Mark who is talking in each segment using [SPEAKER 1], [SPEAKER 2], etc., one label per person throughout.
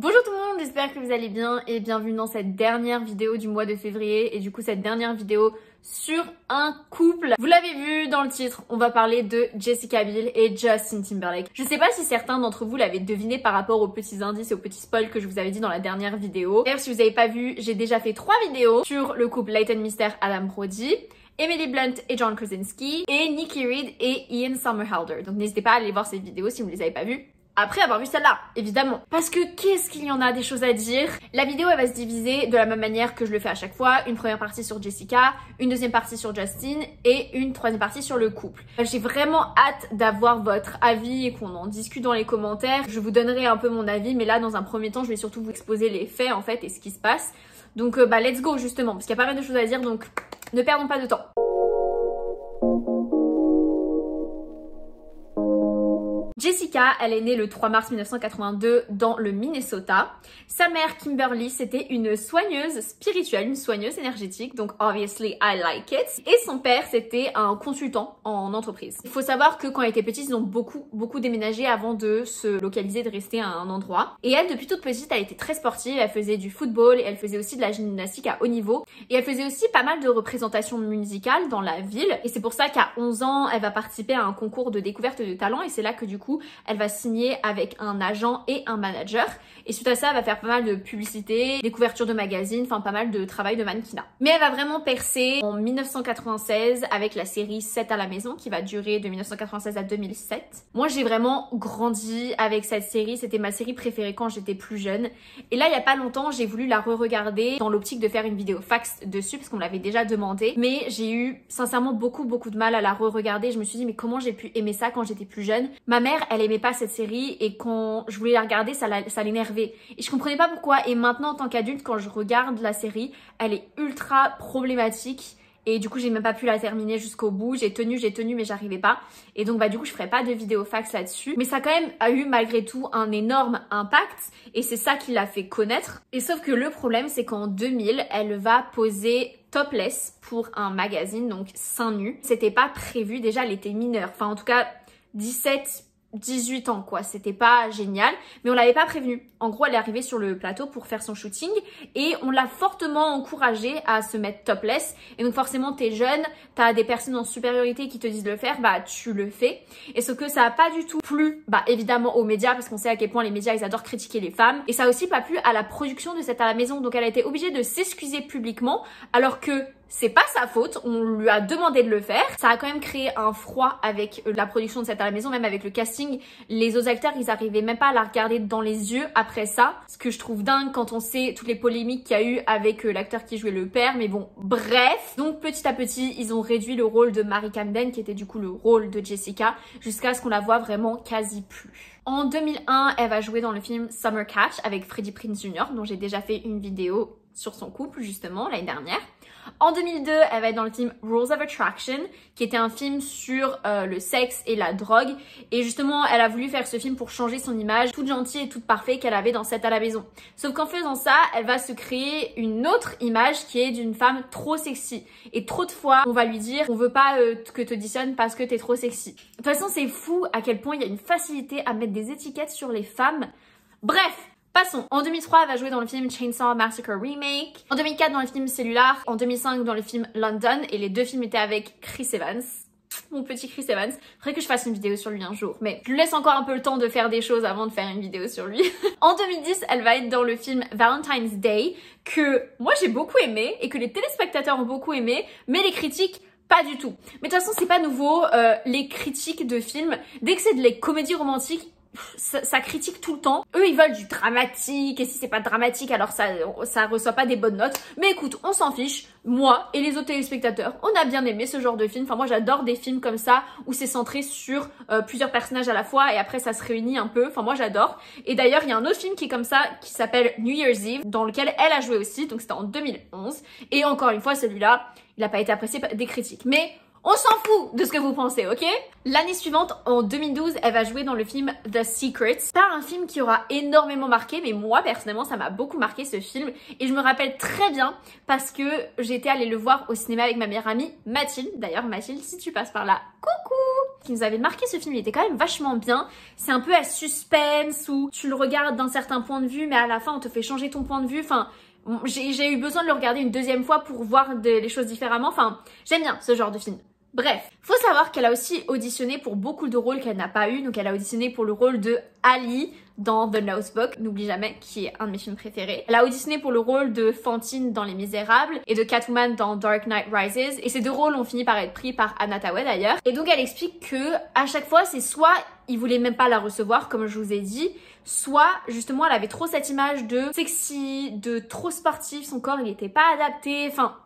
[SPEAKER 1] Bonjour tout le monde, j'espère que vous allez bien et bienvenue dans cette dernière vidéo du mois de février et du coup cette dernière vidéo sur un couple. Vous l'avez vu dans le titre, on va parler de Jessica Biel et Justin Timberlake. Je sais pas si certains d'entre vous l'avaient deviné par rapport aux petits indices et aux petits spoils que je vous avais dit dans la dernière vidéo. D'ailleurs si vous n'avez pas vu, j'ai déjà fait 3 vidéos sur le couple Leighton Meester Adam Brody, Emily Blunt et John Krasinski, et Nikki Reed et Ian Somerhalder. Donc n'hésitez pas à aller voir ces vidéos si vous ne les avez pas vues après avoir vu celle-là, évidemment. Parce que qu'est-ce qu'il y en a des choses à dire. La vidéo, elle va se diviser de la même manière que je le fais à chaque fois. Une première partie sur Jessica, une deuxième partie sur Justin et une troisième partie sur le couple. J'ai vraiment hâte d'avoir votre avis et qu'on en discute dans les commentaires. Je vous donnerai un peu mon avis, mais là, dans un premier temps, je vais surtout vous exposer les faits, en fait, et ce qui se passe. Donc, let's go, justement, parce qu'il y a pas mal de choses à dire, donc ne perdons pas de temps. Jessica, elle est née le 3 mars 1982 dans le Minnesota. Sa mère, Kimberly, c'était une soigneuse spirituelle, une soigneuse énergétique, donc obviously I like it. Et son père, c'était un consultant en entreprise. Il faut savoir que quand elle était petite, ils ont beaucoup déménagé avant de se localiser, de rester à un endroit. Et elle, depuis toute petite, elle était très sportive, elle faisait du football, et elle faisait aussi de la gymnastique à haut niveau. Et elle faisait aussi pas mal de représentations musicales dans la ville. Et c'est pour ça qu'à 11 ans, elle va participer à un concours de découverte de talent, et c'est là que du coup, elle va signer avec un agent et un manager. Et suite à ça, elle va faire pas mal de publicité, des couvertures de magazines, enfin pas mal de travail de mannequinat. Mais elle va vraiment percer en 1996 avec la série 7 à la maison qui va durer de 1996 à 2007. Moi, j'ai vraiment grandi avec cette série. C'était ma série préférée quand j'étais plus jeune. Et là, il y a pas longtemps, j'ai voulu la re-regarder dans l'optique de faire une vidéo fax dessus parce qu'on me l'avait déjà demandé. Mais j'ai eu sincèrement beaucoup de mal à la re-regarder. Je me suis dit, mais comment j'ai pu aimer ça quand j'étais plus jeune? Ma mère, elle aimait pas cette série et quand je voulais la regarder, ça l'énervait. Et je comprenais pas pourquoi. Et maintenant, en tant qu'adulte, quand je regarde la série, elle est ultra problématique. Et du coup, j'ai même pas pu la terminer jusqu'au bout. J'ai tenu, mais j'arrivais pas. Et donc, du coup, je ferai pas de vidéo fax là-dessus. Mais ça a quand même eu, malgré tout, un énorme impact. Et c'est ça qui l'a fait connaître. Et sauf que le problème, c'est qu'en 2000, elle va poser topless pour un magazine, donc seins nus. C'était pas prévu. Déjà, elle était mineure. Enfin, en tout cas, 18 ans quoi, c'était pas génial, mais on l'avait pas prévenu. En gros, elle est arrivée sur le plateau pour faire son shooting et on l'a fortement encouragée à se mettre topless. Et donc forcément, t'es jeune, t'as des personnes en supériorité qui te disent de le faire, tu le fais. Et ce que ça a pas du tout plu, évidemment aux médias, parce qu'on sait à quel point les médias, ils adorent critiquer les femmes. Et ça a aussi pas plu à la production de 7 à la maison. Donc elle a été obligée de s'excuser publiquement, alors que c'est pas sa faute, on lui a demandé de le faire. Ça a quand même créé un froid avec la production de 7 à la maison, même avec le casting. Les autres acteurs, ils arrivaient même pas à la regarder dans les yeux après ça. Ce que je trouve dingue quand on sait toutes les polémiques qu'il y a eu avec l'acteur qui jouait le père. Mais bon, bref. Donc petit à petit, ils ont réduit le rôle de Mary Camden, qui était du coup le rôle de Jessica, jusqu'à ce qu'on la voit vraiment quasi plus. En 2001, elle va jouer dans le film Summer Catch avec Freddie Prinze Jr., dont j'ai déjà fait une vidéo sur son couple justement l'année dernière. En 2002, elle va être dans le film Rules of Attraction, qui était un film sur le sexe et la drogue. Et justement, elle a voulu faire ce film pour changer son image toute gentille et toute parfaite qu'elle avait dans 7 à la maison. Sauf qu'en faisant ça, elle va se créer une autre image qui est d'une femme trop sexy. Et trop de fois, on va lui dire, on veut pas que t'auditionnes parce que t'es trop sexy. De toute façon, c'est fou à quel point il y a une facilité à mettre des étiquettes sur les femmes. Bref! Passons. En 2003, elle va jouer dans le film Chainsaw Massacre Remake. En 2004, dans le film Cellular. En 2005, dans le film London. Et les deux films étaient avec Chris Evans. Mon petit Chris Evans. Faudrait que je fasse une vidéo sur lui un jour. Mais je lui laisse encore un peu le temps de faire des choses avant de faire une vidéo sur lui. En 2010, elle va être dans le film Valentine's Day. Que moi j'ai beaucoup aimé. Et que les téléspectateurs ont beaucoup aimé. Mais les critiques, pas du tout. Mais de toute façon, c'est pas nouveau. Les critiques de films, dès que c'est de les comédies romantiques, ça critique tout le temps. Eux, ils veulent du dramatique, et si c'est pas dramatique, alors ça reçoit pas des bonnes notes. Mais écoute, on s'en fiche. Moi et les autres téléspectateurs, on a bien aimé ce genre de film. Enfin, moi, j'adore des films comme ça, où c'est centré sur plusieurs personnages à la fois, et après, ça se réunit un peu. Enfin, moi, j'adore. Et d'ailleurs, il y a un autre film qui est comme ça, qui s'appelle New Year's Eve, dans lequel elle a joué aussi. Donc, c'était en 2011. Et encore une fois, celui-là, il a pas été apprécié des critiques. Mais on s'en fout de ce que vous pensez, ok? L'année suivante, en 2012, elle va jouer dans le film The Secret. C'est pas un film qui aura énormément marqué, mais moi, personnellement, ça m'a beaucoup marqué ce film. Et je me rappelle très bien parce que j'étais allée le voir au cinéma avec ma meilleure amie, Mathilde. D'ailleurs, Mathilde, si tu passes par là, coucou! qui nous avait marqué ce film. Il était quand même vachement bien. C'est un peu à suspense où tu le regardes d'un certain point de vue, mais à la fin on te fait changer ton point de vue. Enfin, j'ai eu besoin de le regarder une deuxième fois pour voir les choses différemment. Enfin, j'aime bien ce genre de film. Bref, faut savoir qu'elle a aussi auditionné pour beaucoup de rôles qu'elle n'a pas eu. Donc elle a auditionné pour le rôle de Ali dans The Notebook, n'oublie jamais, qui est un de mes films préférés. Elle a auditionné pour le rôle de Fantine dans Les Misérables et de Catwoman dans Dark Knight Rises. Et ces deux rôles ont fini par être pris par Anna Tawai d'ailleurs. Et donc elle explique que à chaque fois, c'est soit ils voulaient même pas la recevoir, comme je vous ai dit, soit justement elle avait trop cette image de sexy, de trop sportif, son corps il était pas adapté, enfin...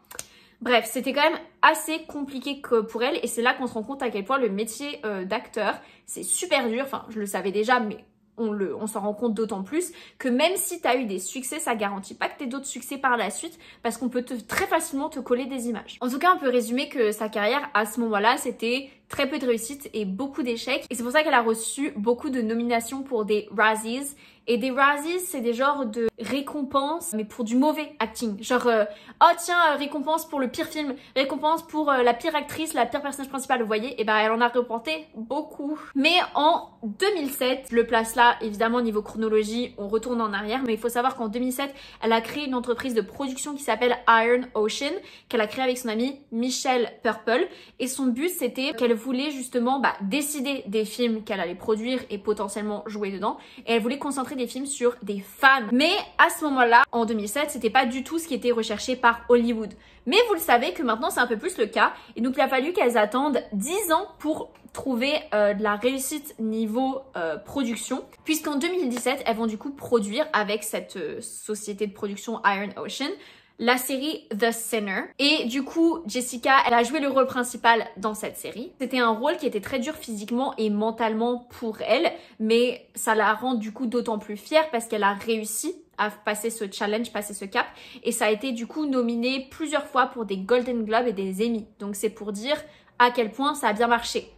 [SPEAKER 1] Bref, c'était quand même assez compliqué pour elle et c'est là qu'on se rend compte à quel point le métier d'acteur, c'est super dur. Enfin, je le savais déjà, mais on s'en rend compte d'autant plus que même si tu as eu des succès, ça garantit pas que tu aies d'autres succès par la suite parce qu'on peut très facilement te coller des images. En tout cas, on peut résumer que sa carrière à ce moment-là, c'était très peu de réussite et beaucoup d'échecs. Et c'est pour ça qu'elle a reçu beaucoup de nominations pour des Razzies. Et des Razzies, c'est des genres de récompenses, mais pour du mauvais acting. Genre, oh tiens, récompense pour le pire film, récompense pour la pire actrice, la pire personnage principal, vous voyez. Et ben, elle en a remporté beaucoup. Mais en 2007, le place là, évidemment, niveau chronologie, on retourne en arrière. Mais il faut savoir qu'en 2007, elle a créé une entreprise de production qui s'appelle Iron Ocean, qu'elle a créée avec son amie Michelle Purple. Et son but, c'était qu'elle voulait justement décider des films qu'elle allait produire et potentiellement jouer dedans. Et elle voulait concentrer des films sur des femmes. Mais à ce moment-là, en 2007, c'était pas du tout ce qui était recherché par Hollywood. Mais vous le savez que maintenant, c'est un peu plus le cas. Et donc, il a fallu qu'elles attendent 10 ans pour trouver de la réussite niveau production. Puisqu'en 2017, elles vont du coup produire avec cette société de production Iron Ocean la série The Sinner. Et du coup, Jessica, elle a joué le rôle principal dans cette série. C'était un rôle qui était très dur physiquement et mentalement pour elle, mais ça la rend du coup d'autant plus fière parce qu'elle a réussi à passer ce challenge, passer ce cap. Et ça a été du coup nominé plusieurs fois pour des Golden Globes et des Emmy. Donc c'est pour dire à quel point ça a bien marché.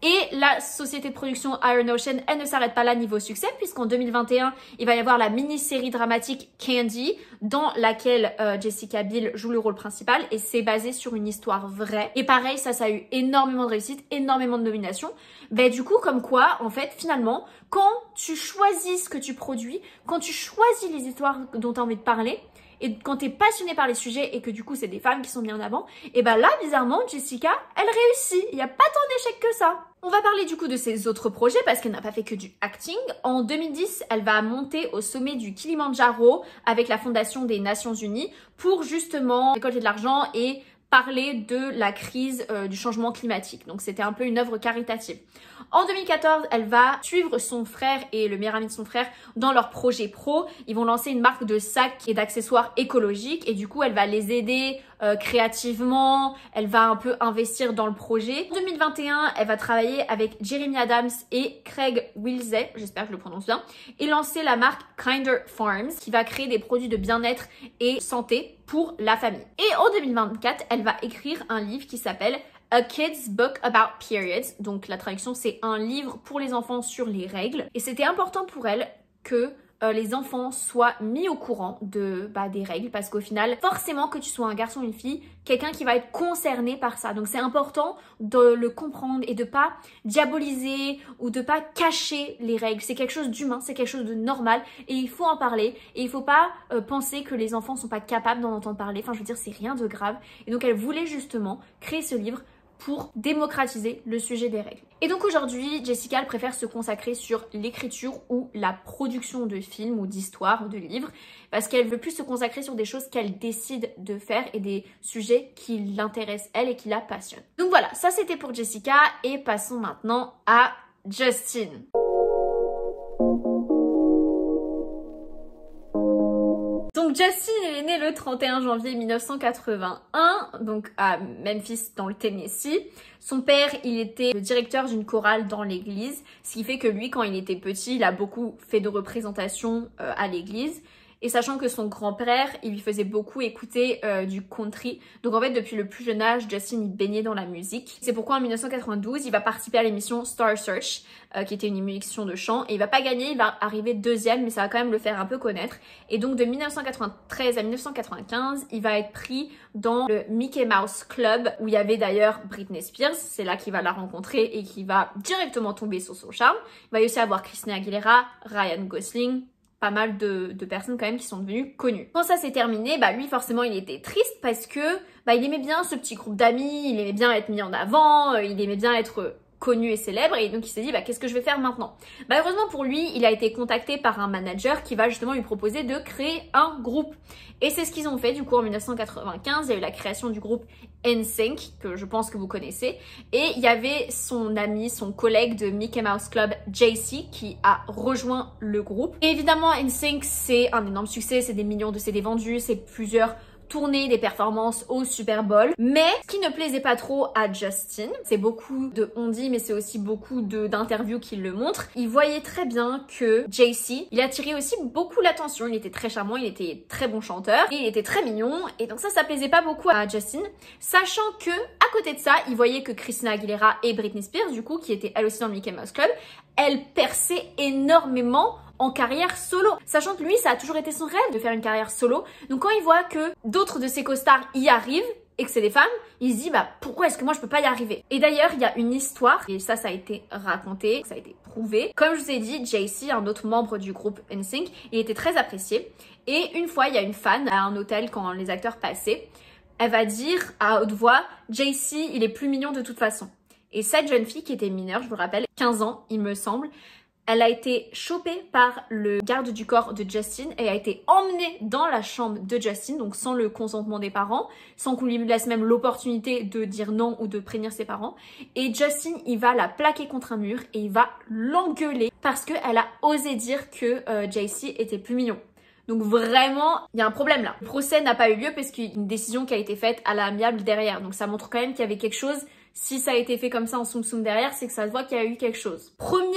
[SPEAKER 1] Et la société de production Iron Ocean, elle ne s'arrête pas là niveau succès, puisqu'en 2021, il va y avoir la mini-série dramatique Candy, dans laquelle Jessica Biel joue le rôle principal, et c'est basé sur une histoire vraie. Et pareil, ça a eu énormément de réussite, énormément de nominations. Ben du coup, comme quoi, en fait, finalement, quand tu choisis ce que tu produis, quand tu choisis les histoires dont tu as envie de parler, et quand t'es passionné par les sujets et que du coup c'est des femmes qui sont mises en avant, et ben là bizarrement Jessica elle réussit, il n'y a pas tant d'échecs que ça. On va parler du coup de ses autres projets parce qu'elle n'a pas fait que du acting. En 2010, elle va monter au sommet du Kilimandjaro avec la Fondation des Nations Unies pour justement récolter de l'argent et parler de la crise du changement climatique. Donc c'était un peu une œuvre caritative. En 2014, elle va suivre son frère et le meilleur ami de son frère dans leur projet pro. Ils vont lancer une marque de sacs et d'accessoires écologiques et du coup, elle va les aider créativement. Elle va un peu investir dans le projet. En 2021, elle va travailler avec Jeremy Adams et Craig Wilsey, j'espère que je le prononce bien, et lancer la marque Kinder Farms qui va créer des produits de bien-être et santé pour la famille. Et en 2024, elle va écrire un livre qui s'appelle A Kid's Book About Periods. Donc la traduction, c'est un livre pour les enfants sur les règles. Et c'était important pour elle que les enfants soient mis au courant des règles parce qu'au final, forcément que tu sois un garçon ou une fille, quelqu'un qui va être concerné par ça. Donc c'est important de le comprendre et de pas diaboliser ou de pas cacher les règles. C'est quelque chose d'humain, c'est quelque chose de normal et il faut en parler. Et il faut pas penser que les enfants sont pas capables d'en entendre parler. Enfin, je veux dire, c'est rien de grave. Et donc elle voulait justement créer ce livre pour démocratiser le sujet des règles. Et donc aujourd'hui, Jessica elle préfère se consacrer sur l'écriture ou la production de films ou d'histoires ou de livres parce qu'elle veut plus se consacrer sur des choses qu'elle décide de faire et des sujets qui l'intéressent elle et qui la passionnent. Donc voilà, ça c'était pour Jessica et passons maintenant à Justin. Donc Justin est né le 31 janvier 1981, donc à Memphis dans le Tennessee. Son père, il était le directeur d'une chorale dans l'église, ce qui fait que lui, quand il était petit, il a beaucoup fait de représentations à l'église. et sachant que son grand-père, il lui faisait beaucoup écouter du country. Donc en fait, depuis le plus jeune âge, Justin il baignait dans la musique. C'est pourquoi en 1992, il va participer à l'émission Star Search, qui était une émission de chant, et il va pas gagner, il va arriver deuxième, mais ça va quand même le faire un peu connaître. Et donc de 1993 à 1995, il va être pris dans le Mickey Mouse Club, où il y avait d'ailleurs Britney Spears. C'est là qu'il va la rencontrer et qu'il va directement tomber sur son charme. Il va y aussi avoir Christina Aguilera, Ryan Gosling, pas mal de personnes quand même qui sont devenues connues. Quand ça s'est terminé, bah lui forcément il était triste parce que bah il aimait bien ce petit groupe d'amis, il aimait bien être mis en avant, il aimait bien être connu et célèbre, et donc il s'est dit bah qu'est-ce que je vais faire maintenant. Malheureusement pour lui, il a été contacté par un manager qui va justement lui proposer de créer un groupe. Et c'est ce qu'ils ont fait du coup en 1995, il y a eu la création du groupe NSYNC, que je pense que vous connaissez, et il y avait son ami, son collègue de Mickey Mouse Club, JC, qui a rejoint le groupe. Et évidemment NSYNC c'est un énorme succès, c'est des millions de CD vendus, c'est plusieurs tourner des performances au Super Bowl. Mais ce qui ne plaisait pas trop à Justin, c'est beaucoup de on-dit, mais c'est aussi beaucoup d'interviews qui le montrent. Il voyait très bien que JC, il attirait aussi beaucoup l'attention. Il était très charmant, il était très bon chanteur et il était très mignon. Et donc ça plaisait pas beaucoup à Justin. Sachant que, à côté de ça, il voyait que Christina Aguilera et Britney Spears, du coup, qui étaient elles aussi dans le Mickey Mouse Club, elles perçaient énormément en carrière solo. Sachant que lui, ça a toujours été son rêve de faire une carrière solo. Donc quand il voit que d'autres de ses co-stars y arrivent et que c'est des femmes, il se dit bah pourquoi est-ce que moi je peux pas y arriver? Et d'ailleurs, il y a une histoire, et ça a été raconté, ça a été prouvé. Comme je vous ai dit, JC, un autre membre du groupe NSYNC, il était très apprécié. Et une fois, il y a une fan à un hôtel quand les acteurs passaient, elle va dire à haute voix, JC, il est plus mignon de toute façon. Et cette jeune fille qui était mineure, je vous rappelle, 15 ans, il me semble, elle a été chopée par le garde du corps de Justin et a été emmenée dans la chambre de Justin, donc sans le consentement des parents, sans qu'on lui laisse même l'opportunité de dire non ou de prévenir ses parents. Et Justin, il va la plaquer contre un mur et il va l'engueuler parce qu'elle a osé dire que JC était plus mignon. Donc vraiment, il y a un problème là. Le procès n'a pas eu lieu parce qu'il y a une décision qui a été faite à l'amiable derrière. Donc ça montre quand même qu'il y avait quelque chose. Si ça a été fait comme ça en soum soum derrière, c'est que ça se voit qu'il y a eu quelque chose. Premier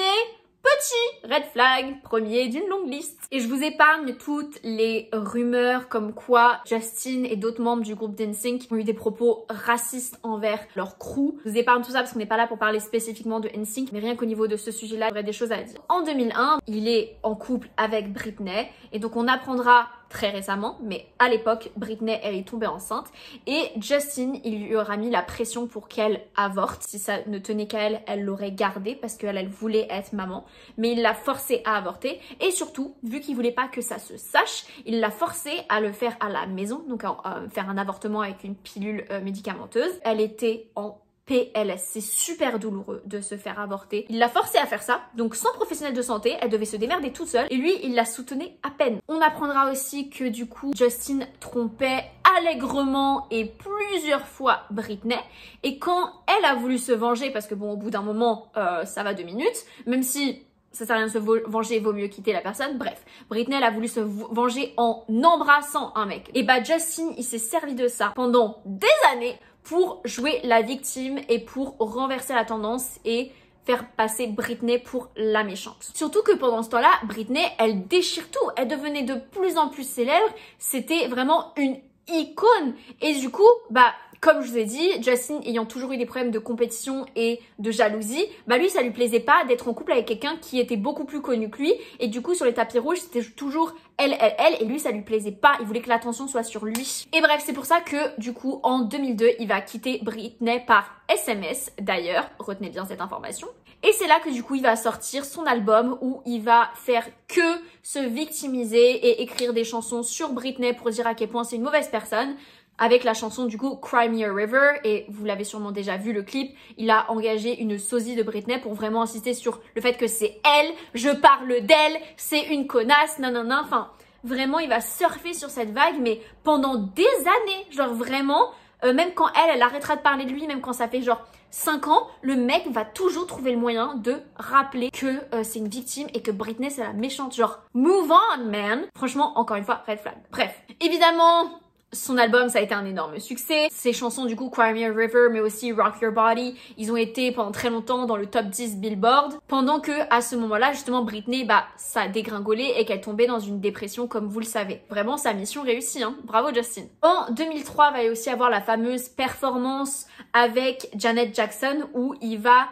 [SPEAKER 1] petit red flag, premier d'une longue liste. Et je vous épargne toutes les rumeurs comme quoi Justin et d'autres membres du groupe NSYNC ont eu des propos racistes envers leur crew. Je vous épargne tout ça parce qu'on n'est pas là pour parler spécifiquement de NSYNC, mais rien qu'au niveau de ce sujet-là, j'aurais des choses à dire. En 2001, il est en couple avec Britney, et donc on apprendra très récemment, mais à l'époque, Britney, elle est tombée enceinte et Justin, il lui aura mis la pression pour qu'elle avorte. Si ça ne tenait qu'à elle, elle l'aurait gardée parce qu'elle voulait être maman, mais il l'a forcée à avorter et surtout, vu qu'il voulait pas que ça se sache, il l'a forcée à le faire à la maison, donc à faire un avortement avec une pilule médicamenteuse. Elle était en PLS, c'est super douloureux de se faire avorter. Il l'a forcée à faire ça, donc sans professionnel de santé, elle devait se démerder toute seule et lui, il la soutenait à peine. On apprendra aussi que du coup, Justin trompait allègrement et plusieurs fois Britney, et quand elle a voulu se venger, parce que bon, au bout d'un moment, ça va 2 minutes, même si ça sert à rien de se venger, vaut mieux quitter la personne. Bref, Britney, elle a voulu se venger en embrassant un mec. Et bah Justin, il s'est servi de ça pendant des années pour jouer la victime et pour renverser la tendance et faire passer Britney pour la méchante. Surtout que pendant ce temps-là, Britney, elle déchire tout. Elle devenait de plus en plus célèbre. C'était vraiment une icône. Et du coup, bah, comme je vous ai dit, Justin ayant toujours eu des problèmes de compétition et de jalousie, bah lui, ça lui plaisait pas d'être en couple avec quelqu'un qui était beaucoup plus connu que lui. Et du coup, sur les tapis rouges, c'était toujours elle. Et lui, ça lui plaisait pas. Il voulait que l'attention soit sur lui. Et bref, c'est pour ça que, du coup, en 2002, il va quitter Britney par SMS. D'ailleurs, retenez bien cette information. Et c'est là que, du coup, il va sortir son album où il va faire que se victimiser et écrire des chansons sur Britney pour dire à quel point c'est une mauvaise personne. Avec la chanson du coup Cry Me a River, et vous l'avez sûrement déjà vu le clip, il a engagé une sosie de Britney pour vraiment insister sur le fait que c'est elle, je parle d'elle, c'est une connasse, nanana, enfin vraiment il va surfer sur cette vague mais pendant des années, genre vraiment, même quand elle arrêtera de parler de lui, même quand ça fait genre 5 ans, le mec va toujours trouver le moyen de rappeler que c'est une victime et que Britney c'est la méchante, genre move on man. Franchement, encore une fois, red flag. Bref, évidemment, Son album, ça a été un énorme succès. Ses chansons, du coup, Cry Me a River, mais aussi Rock Your Body, ils ont été pendant très longtemps dans le top 10 Billboard. Pendant que, à ce moment-là, justement, Britney, ça a dégringolé et qu'elle tombait dans une dépression, comme vous le savez. Vraiment, sa mission réussie, hein. Bravo, Justin. En 2003, il va y aussi avoir la fameuse performance avec Janet Jackson où il va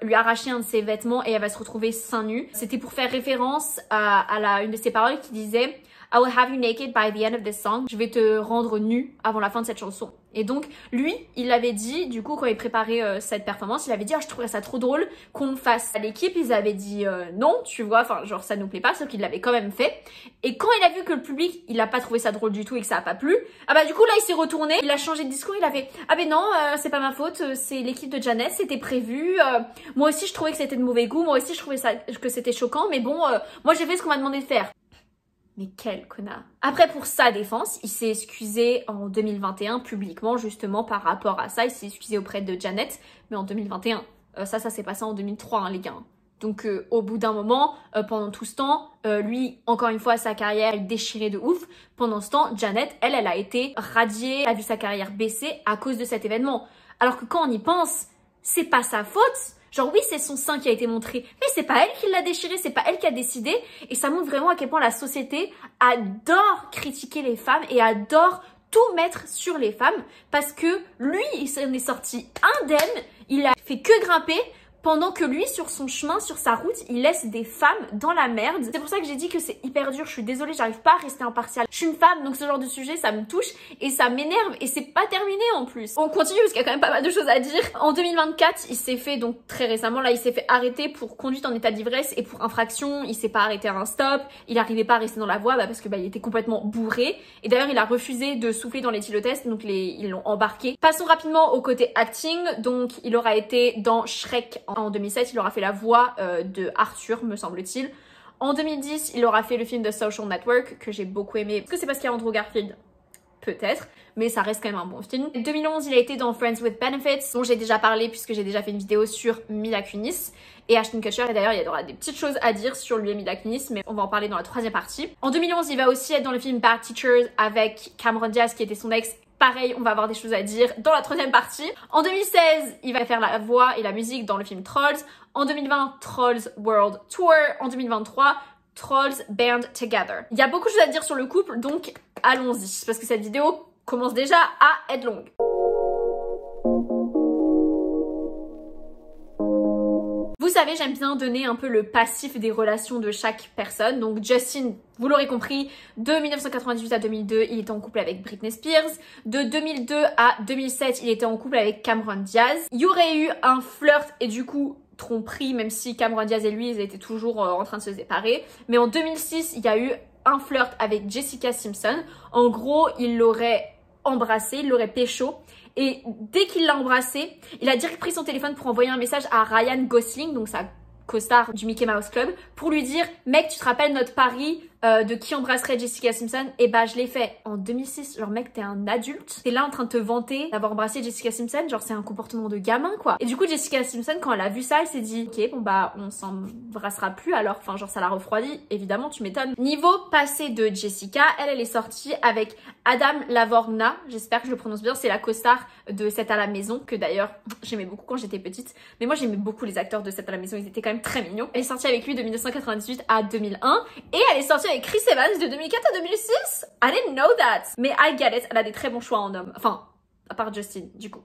[SPEAKER 1] lui arracher un de ses vêtements et elle va se retrouver seins nus. C'était pour faire référence à une de ses paroles qui disait I will have you naked by the end of this song. Je vais te rendre nu avant la fin de cette chanson. Et donc, lui, il l'avait dit, du coup, quand il préparait cette performance, il avait dit, je trouverais ça trop drôle qu'on le fasse. À l'équipe, ils avaient dit non, tu vois, enfin, genre, ça nous plaît pas, sauf qu'il l'avait quand même fait. Et quand il a vu que le public, il a pas trouvé ça drôle du tout et que ça a pas plu, du coup, là, il s'est retourné, il a changé de discours, il a fait, non, c'est pas ma faute, c'est l'équipe de Janet, c'était prévu. Moi aussi, je trouvais que c'était de mauvais goût, moi aussi, je trouvais que c'était choquant, mais bon, moi, j'ai fait ce qu'on m'a demandé de faire. Mais quel connard. Après, pour sa défense, il s'est excusé en 2021 publiquement justement par rapport à ça. Il s'est excusé auprès de Janet, mais en 2021. Ça s'est passé en 2003, hein, les gars. Donc au bout d'un moment, pendant tout ce temps, lui, encore une fois, sa carrière est déchirée de ouf. Pendant ce temps, Janet, elle a été radiée, elle a vu sa carrière baisser à cause de cet événement. Alors que quand on y pense, c'est pas sa faute. Genre oui, c'est son sein qui a été montré, mais c'est pas elle qui l'a déchiré, c'est pas elle qui a décidé. Et ça montre vraiment à quel point la société adore critiquer les femmes et adore tout mettre sur les femmes. Parce que lui, il s'en est sorti indemne, il a fait que grimper. Pendant que lui, sur son chemin, sur sa route, il laisse des femmes dans la merde. C'est pour ça que j'ai dit que c'est hyper dur. Je suis désolée, j'arrive pas à rester impartiale. Je suis une femme, donc ce genre de sujet, ça me touche et ça m'énerve. Et c'est pas terminé en plus. On continue parce qu'il y a quand même pas mal de choses à dire. En 2024, il s'est fait, donc très récemment, là, il s'est fait arrêter pour conduite en état d'ivresse et pour infraction. Il s'est pas arrêté à un stop. Il arrivait pas à rester dans la voie parce que il était complètement bourré. Et d'ailleurs, il a refusé de souffler dans l'éthylotest, donc ils l'ont embarqué. Passons rapidement au côté acting. Donc, il aura été dans Shrek en 2007, il aura fait la voix de Arthur, me semble-t-il. En 2010, il aura fait le film The Social Network, que j'ai beaucoup aimé. Est-ce que c'est parce qu'il y a Andrew Garfield? Peut-être, mais ça reste quand même un bon film. En 2011, il a été dans Friends with Benefits, dont j'ai déjà parlé puisque j'ai déjà fait une vidéo sur Mila Kunis et Ashton Kutcher. Et d'ailleurs, il y aura des petites choses à dire sur lui et Mila Kunis, mais on va en parler dans la troisième partie. En 2011, il va aussi être dans le film Bad Teachers avec Cameron Diaz, qui était son ex. Pareil, on va avoir des choses à dire dans la troisième partie. En 2016, il va faire la voix et la musique dans le film Trolls. En 2020, Trolls World Tour. En 2023, Trolls Band Together. Il y a beaucoup de choses à dire sur le couple, donc allons-y, parce que cette vidéo commence déjà à être longue. Vous savez, j'aime bien donner un peu le passif des relations de chaque personne. Donc Justin, vous l'aurez compris, de 1998 à 2002, il était en couple avec Britney Spears. De 2002 à 2007, il était en couple avec Cameron Diaz. Il y aurait eu un flirt et du coup tromperie, même si Cameron Diaz et lui, ils étaient toujours en train de se séparer. Mais en 2006, il y a eu un flirt avec Jessica Simpson. En gros, il l'aurait embrassé, il l'aurait pécho. Et dès qu'il l'a embrassé, il a direct pris son téléphone pour envoyer un message à Ryan Gosling, donc sa co-star du Mickey Mouse Club, pour lui dire « Mec, tu te rappelles notre pari de qui embrasserait Jessica Simpson ?» Et je l'ai fait en 2006. Genre mec, t'es un adulte, t'es là en train de te vanter d'avoir embrassé Jessica Simpson, genre c'est un comportement de gamin quoi. Et du coup Jessica Simpson, quand elle a vu ça, elle s'est dit « Ok, bon on s'embrassera plus alors », enfin genre ça l'a refroidi, évidemment tu m'étonnes. Niveau passé de Jessica, elle est sortie avec Adam Lavorgna, j'espère que je le prononce bien, c'est la co-star de 7 à la maison, que d'ailleurs j'aimais beaucoup quand j'étais petite, mais moi j'aimais beaucoup les acteurs de 7 à la maison, ils étaient quand même très mignons. Elle est sortie avec lui de 1998 à 2001 et elle est sortie avec Chris Evans de 2004 à 2006. I didn't know that. Mais I get it, elle a des très bons choix en homme. Enfin, à part Justin, du coup.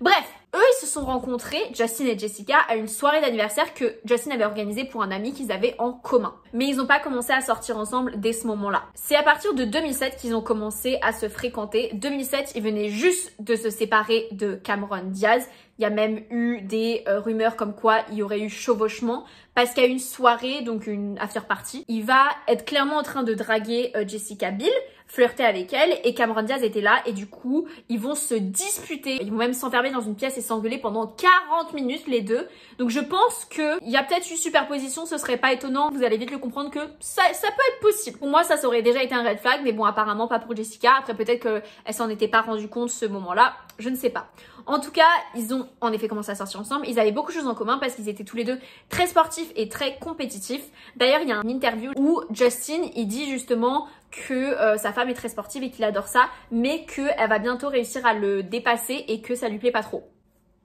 [SPEAKER 1] Bref, eux ils se sont rencontrés, Justin et Jessica, à une soirée d'anniversaire que Justin avait organisée pour un ami qu'ils avaient en commun. Mais ils n'ont pas commencé à sortir ensemble dès ce moment-là. C'est à partir de 2007 qu'ils ont commencé à se fréquenter. 2007, ils venaient juste de se séparer de Cameron Diaz. Il y a même eu des rumeurs comme quoi il y aurait eu chevauchement parce qu'il y a une soirée, donc une after party. Il va être clairement en train de draguer Jessica Biel, flirter avec elle et Cameron Diaz était là et du coup ils vont se disputer. Ils vont même s'enfermer dans une pièce et s'engueuler pendant 40 minutes les deux. Donc je pense qu'il y a peut-être une superposition, ce serait pas étonnant. Vous allez vite le comprendre que ça peut être possible. Pour moi ça aurait déjà été un red flag mais bon apparemment pas pour Jessica. Après peut-être qu'elle s'en était pas rendu compte ce moment-là, je ne sais pas. En tout cas, ils ont en effet commencé à sortir ensemble. Ils avaient beaucoup de choses en commun parce qu'ils étaient tous les deux très sportifs et très compétitifs. D'ailleurs, il y a une interview où Justin, il dit justement que sa femme est très sportive et qu'il adore ça, mais qu'elle va bientôt réussir à le dépasser et que ça lui plaît pas trop.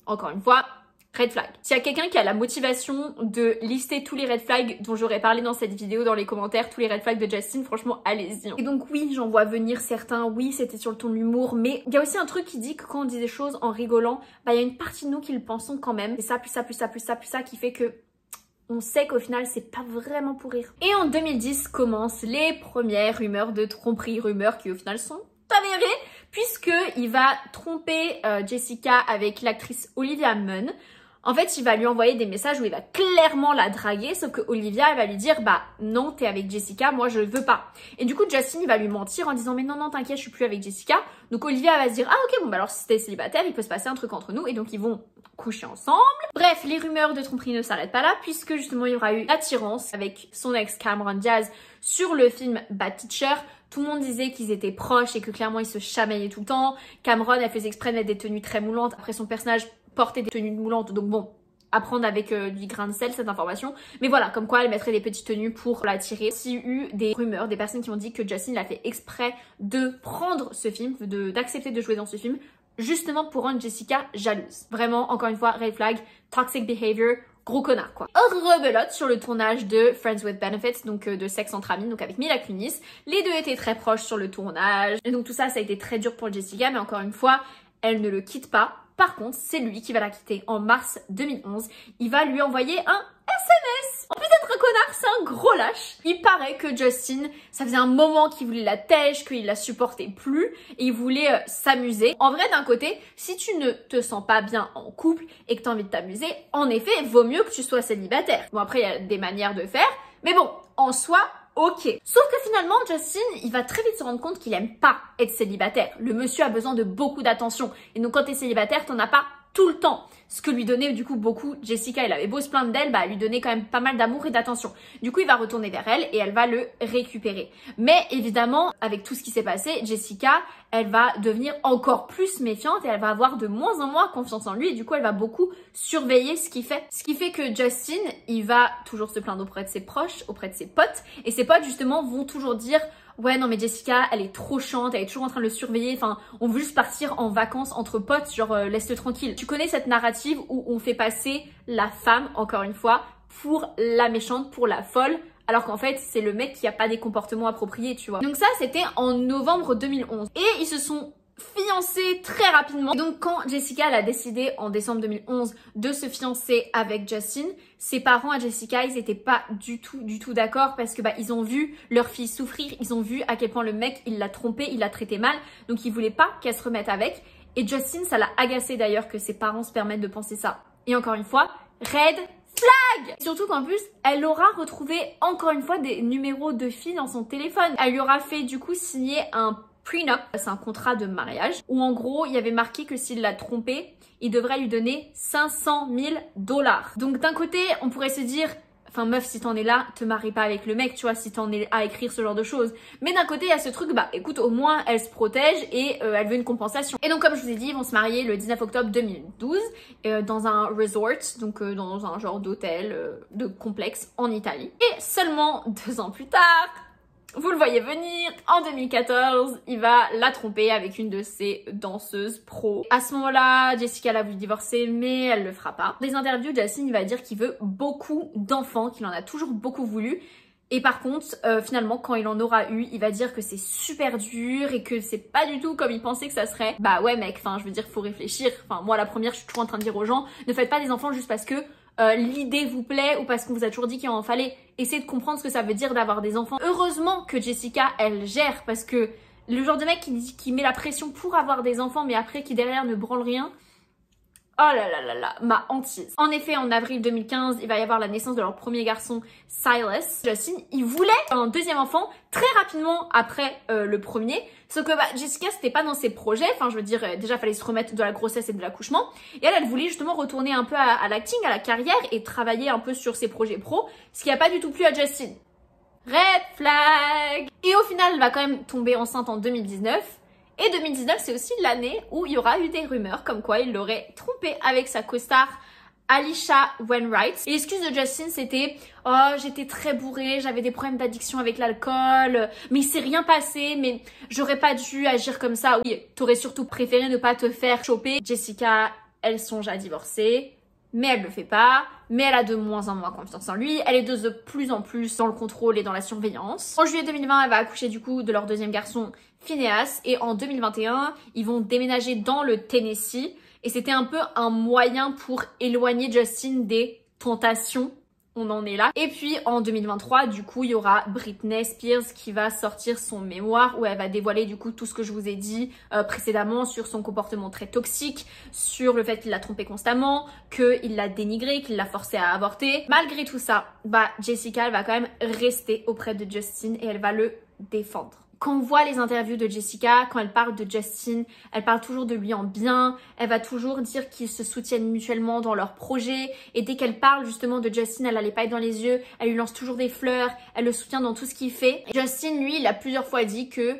[SPEAKER 1] Encore une fois, red flag. S'il y a quelqu'un qui a la motivation de lister tous les red flags dont j'aurais parlé dans cette vidéo dans les commentaires, tous les red flags de Justin, franchement, allez-y. Et donc oui, j'en vois venir certains, oui, c'était sur le ton de l'humour, mais il y a aussi un truc qui dit que quand on dit des choses en rigolant, bah il y a une partie de nous qui le pensons quand même. Et ça, plus ça, plus ça, plus ça, plus ça, qui fait que on sait qu'au final, c'est pas vraiment pour rire. Et en 2010 commencent les premières rumeurs de tromperie, rumeurs qui au final sont avérées, puisqu'il va tromper Jessica avec l'actrice Olivia Munn. En fait, il va lui envoyer des messages où il va clairement la draguer, sauf que Olivia, elle va lui dire, bah non, t'es avec Jessica, moi je veux pas. Et du coup, Justin, il va lui mentir en disant, mais non, non, t'inquiète, je suis plus avec Jessica. Donc Olivia va se dire, ah ok, bon bah alors si t'es célibataire, il peut se passer un truc entre nous, et donc ils vont coucher ensemble. Bref, les rumeurs de tromperie ne s'arrêtent pas là, puisque justement, il y aura eu l'attirance avec son ex Cameron Diaz sur le film Bad Teacher. Tout le monde disait qu'ils étaient proches et que clairement, ils se chamaillaient tout le temps. Cameron, elle faisait exprès de mettre des tenues très moulantes. Après, son personnage porter des tenues moulantes, donc bon, à prendre avec du grain de sel cette information, mais voilà, comme quoi elle mettrait des petites tenues pour l'attirer. Il y a eu des rumeurs, des personnes qui ont dit que Justin a fait exprès de prendre ce film, d'accepter de jouer dans ce film, justement pour rendre Jessica jalouse. Vraiment, encore une fois, red flag, toxic behavior, gros connard quoi. Rebelote sur le tournage de Friends with Benefits, donc de Sexe entre amis, donc avec Mila Kunis. Les deux étaient très proches sur le tournage, et donc tout ça, ça a été très dur pour Jessica, mais encore une fois, elle ne le quitte pas. Par contre, c'est lui qui va la quitter en mars 2011. Il va lui envoyer un SMS. En plus d'être un connard, c'est un gros lâche. Il paraît que Justin, ça faisait un moment qu'il voulait la tèche, qu'il la supportait plus et il voulait s'amuser. En vrai, d'un côté, si tu ne te sens pas bien en couple et que tu as envie de t'amuser, en effet, vaut mieux que tu sois célibataire. Bon, après, il y a des manières de faire, mais bon, en soi, ok. Sauf que finalement, Justin, il va très vite se rendre compte qu'il aime pas être célibataire. Le monsieur a besoin de beaucoup d'attention. Et donc, quand t'es célibataire, t'en as pas tout le temps. Ce que lui donnait du coup beaucoup Jessica. Il avait beau se plaindre d'elle, bah, elle lui donnait quand même pas mal d'amour et d'attention. Du coup, il va retourner vers elle et elle va le récupérer. Mais évidemment, avec tout ce qui s'est passé, Jessica, elle va devenir encore plus méfiante et elle va avoir de moins en moins confiance en lui. Et du coup, elle va beaucoup surveiller ce qu'il fait. Ce qui fait que Justin, il va toujours se plaindre auprès de ses proches, auprès de ses potes. Et ses potes, justement, vont toujours dire... Ouais, non mais Jessica, elle est trop chiante, elle est toujours en train de le surveiller, enfin, on veut juste partir en vacances entre potes, genre laisse-le tranquille. Tu connais cette narrative où on fait passer la femme, encore une fois, pour la méchante, pour la folle, alors qu'en fait, c'est le mec qui a pas des comportements appropriés, tu vois. Donc ça, c'était en novembre 2011. Et ils se sont fiancés très rapidement. Et donc quand Jessica elle a décidé en décembre 2011 de se fiancer avec Justin, ses parents à Jessica, ils étaient pas du tout d'accord parce que bah ils ont vu leur fille souffrir, ils ont vu à quel point le mec il l'a trompée, il l'a traitée mal, donc ils voulaient pas qu'elle se remette avec. Et Justin, ça l'a agacé d'ailleurs que ses parents se permettent de penser ça. Et encore une fois, red flag! Surtout qu'en plus, elle aura retrouvé encore une fois des numéros de filles dans son téléphone. Elle lui aura fait du coup signer un prenup, c'est un contrat de mariage, où en gros, il y avait marqué que s'il l'a trompée, il devrait lui donner 500 000 $. Donc d'un côté, on pourrait se dire, enfin meuf, si t'en es là, te marie pas avec le mec, tu vois, si t'en es à écrire ce genre de choses. Mais d'un côté, il y a ce truc, bah écoute, au moins, elle se protège et elle veut une compensation. Et donc comme je vous ai dit, ils vont se marier le 19 octobre 2012 dans un resort, donc dans un genre d'hôtel, de complexe en Italie. Et seulement 2 ans plus tard, vous le voyez venir, en 2014, il va la tromper avec une de ses danseuses pro. À ce moment-là, Jessica l'a voulu divorcer, mais elle le fera pas. Dans les interviews, Justin, il va dire qu'il veut beaucoup d'enfants, qu'il en a toujours beaucoup voulu. Et par contre, finalement, quand il en aura eu, il va dire que c'est super dur et que c'est pas du tout comme il pensait que ça serait. Bah ouais mec, enfin je veux dire, faut réfléchir. Enfin moi la première, je suis toujours en train de dire aux gens, ne faites pas des enfants juste parce que l'idée vous plaît ou parce qu'on vous a toujours dit qu'il en fallait. Essayez de comprendre ce que ça veut dire d'avoir des enfants. Heureusement que Jessica, elle gère, parce que le genre de mec qui met la pression pour avoir des enfants mais après qui derrière ne branle rien, oh là là là là, ma hantise. En effet, en avril 2015, il va y avoir la naissance de leur premier garçon, Silas. Justin, il voulait un deuxième enfant très rapidement après le premier. Sauf que bah, Jessica, c'était pas dans ses projets. Enfin, je veux dire, déjà, fallait se remettre de la grossesse et de l'accouchement. Et elle voulait justement retourner un peu à l'acting, à la carrière et travailler un peu sur ses projets pro. Ce qui a pas du tout plu à Justin. Red flag! Et au final, elle va quand même tomber enceinte en 2019. Et 2019, c'est aussi l'année où il y aura eu des rumeurs comme quoi il l'aurait trompé avec sa co-star Alisha Wainwright. Et l'excuse de Justin, c'était « Oh, j'étais très bourrée, j'avais des problèmes d'addiction avec l'alcool, mais il s'est rien passé, mais j'aurais pas dû agir comme ça. Oui, t'aurais surtout préféré ne pas te faire choper. » Jessica, elle songe à divorcer, mais elle le fait pas, mais elle a de moins en moins confiance en lui, elle est de plus en plus dans le contrôle et dans la surveillance. En juillet 2020, elle va accoucher du coup de leur deuxième garçon, Phineas, et en 2021, ils vont déménager dans le Tennessee. Et c'était un peu un moyen pour éloigner Justin des tentations. On en est là. Et puis en 2023, du coup, il y aura Britney Spears qui va sortir son mémoire où elle va dévoiler du coup tout ce que je vous ai dit précédemment sur son comportement très toxique, sur le fait qu'il l'a trompée constamment, qu'il l'a dénigrée, qu'il l'a forcée à avorter. Malgré tout ça, Jessica, elle va quand même rester auprès de Justin et elle va le défendre. Quand on voit les interviews de Jessica, quand elle parle de Justin, elle parle toujours de lui en bien, elle va toujours dire qu'ils se soutiennent mutuellement dans leurs projets, et dès qu'elle parle justement de Justin, elle a les pailles dans les yeux, elle lui lance toujours des fleurs, elle le soutient dans tout ce qu'il fait. Et Justin, lui, il a plusieurs fois dit que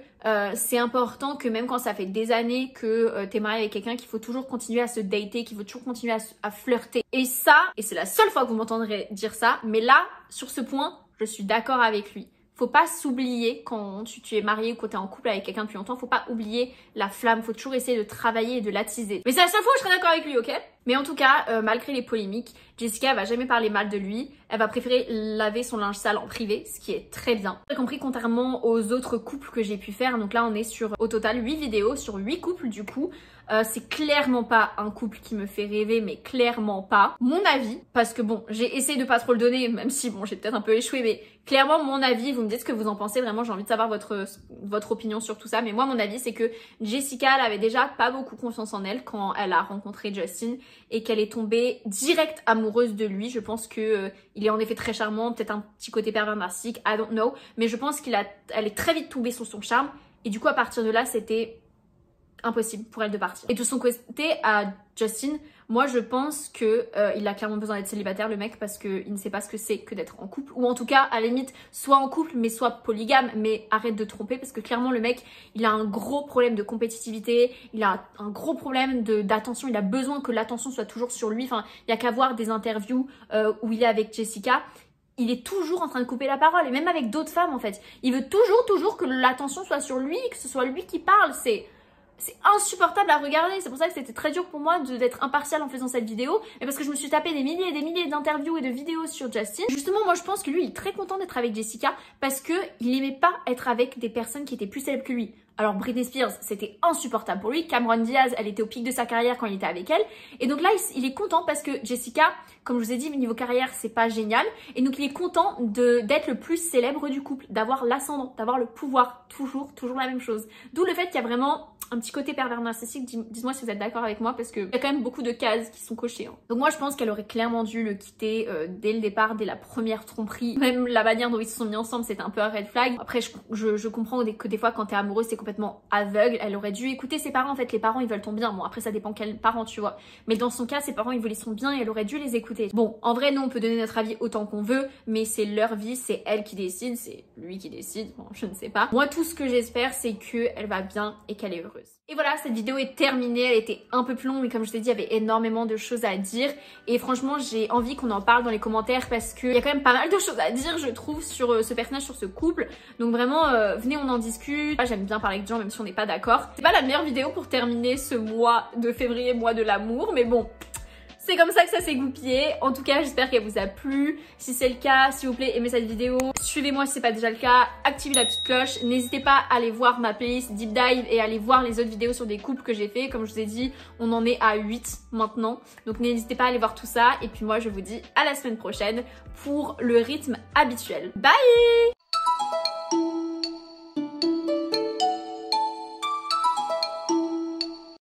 [SPEAKER 1] c'est important que même quand ça fait des années que t'es marié avec quelqu'un, qu'il faut toujours continuer à se dater, qu'il faut toujours continuer à flirter. Et ça, et c'est la seule fois que vous m'entendrez dire ça, mais là, sur ce point, je suis d'accord avec lui. Faut pas s'oublier quand tu es marié ou quand tu es en couple avec quelqu'un depuis longtemps, faut pas oublier la flamme, faut toujours essayer de travailler et de l'attiser. Mais c'est la seule fois où je serai d'accord avec lui, ok? Mais en tout cas, malgré les polémiques, Jessica elle va jamais parler mal de lui, elle va préférer laver son linge sale en privé, ce qui est très bien. J'ai compris, contrairement aux autres couples que j'ai pu faire, donc là on est sur au total 8 vidéos sur 8 couples du coup. C'est clairement pas un couple qui me fait rêver, mais clairement pas. Mon avis, parce que bon, j'ai essayé de pas trop le donner, même si bon, j'ai peut-être un peu échoué, mais clairement mon avis, vous me dites ce que vous en pensez, vraiment j'ai envie de savoir votre opinion sur tout ça, mais moi mon avis c'est que Jessica, elle avait déjà pas beaucoup confiance en elle quand elle a rencontré Justin et qu'elle est tombée direct amoureuse de lui. Je pense que il est en effet très charmant, peut-être un petit côté pervers narcissique, I don't know, mais je pense elle est très vite tombée sur son charme et du coup à partir de là c'était impossible pour elle de partir. Et de son côté à Justin, moi je pense que il a clairement besoin d'être célibataire le mec parce qu'il ne sait pas ce que c'est que d'être en couple, ou en tout cas à la limite soit en couple mais soit polygame, mais arrête de tromper parce que clairement le mec il a un gros problème de compétitivité, il a un gros problème d'attention, il a besoin que l'attention soit toujours sur lui. Enfin il y a qu'à voir des interviews où il est avec Jessica, il est toujours en train de couper la parole, et même avec d'autres femmes en fait, il veut toujours que l'attention soit sur lui, que ce soit lui qui parle. C'est insupportable à regarder, c'est pour ça que c'était très dur pour moi d'être impartiale en faisant cette vidéo, mais parce que je me suis tapé des milliers et des milliers d'interviews et de vidéos sur Justin. Justement, moi je pense que lui il est très content d'être avec Jessica parce que il aimait pas être avec des personnes qui étaient plus célèbres que lui. Alors Britney Spears, c'était insupportable pour lui. Cameron Diaz, elle était au pic de sa carrière quand il était avec elle. Et donc là, il est content parce que Jessica, comme je vous ai dit, niveau carrière, c'est pas génial. Et donc il est content d'être le plus célèbre du couple, d'avoir l'ascendant, d'avoir le pouvoir. Toujours la même chose. D'où le fait qu'il y a vraiment un petit côté pervers narcissique. Dites-moi si vous êtes d'accord avec moi parce qu'il y a quand même beaucoup de cases qui sont cochées. Hein. Donc moi, je pense qu'elle aurait clairement dû le quitter dès le départ, dès la première tromperie. Même la manière dont ils se sont mis ensemble, c'était un peu un red flag. Après, je comprends que des fois, quand t'es amoureuse, c'est complètement aveugle. Elle aurait dû écouter ses parents. En fait, les parents, ils veulent ton bien. Bon, après, ça dépend quels parents, tu vois. Mais dans son cas, ses parents, ils voulaient son bien et elle aurait dû les écouter. Bon, en vrai, nous, on peut donner notre avis autant qu'on veut, mais c'est leur vie, c'est elle qui décide, c'est lui qui décide. Bon, je ne sais pas. Moi, tout ce que j'espère, c'est qu'elle va bien et qu'elle est heureuse. Et voilà, cette vidéo est terminée, elle était un peu plus longue, mais comme je t'ai dit, il y avait énormément de choses à dire. Et franchement, j'ai envie qu'on en parle dans les commentaires parce qu'il y a quand même pas mal de choses à dire, je trouve, sur ce personnage, sur ce couple. Donc vraiment, venez, on en discute. J'aime bien parler avec des gens, même si on n'est pas d'accord. C'est pas la meilleure vidéo pour terminer ce mois de février, mois de l'amour, mais bon... C'est comme ça que ça s'est goupillé. En tout cas, j'espère qu'elle vous a plu. Si c'est le cas, s'il vous plaît, aimez cette vidéo. Suivez-moi si c'est pas déjà le cas. Activez la petite cloche. N'hésitez pas à aller voir ma playlist Deep Dive et à aller voir les autres vidéos sur des couples que j'ai fait. Comme je vous ai dit, on en est à 8 maintenant. Donc n'hésitez pas à aller voir tout ça. Et puis moi, je vous dis à la semaine prochaine pour le rythme habituel. Bye!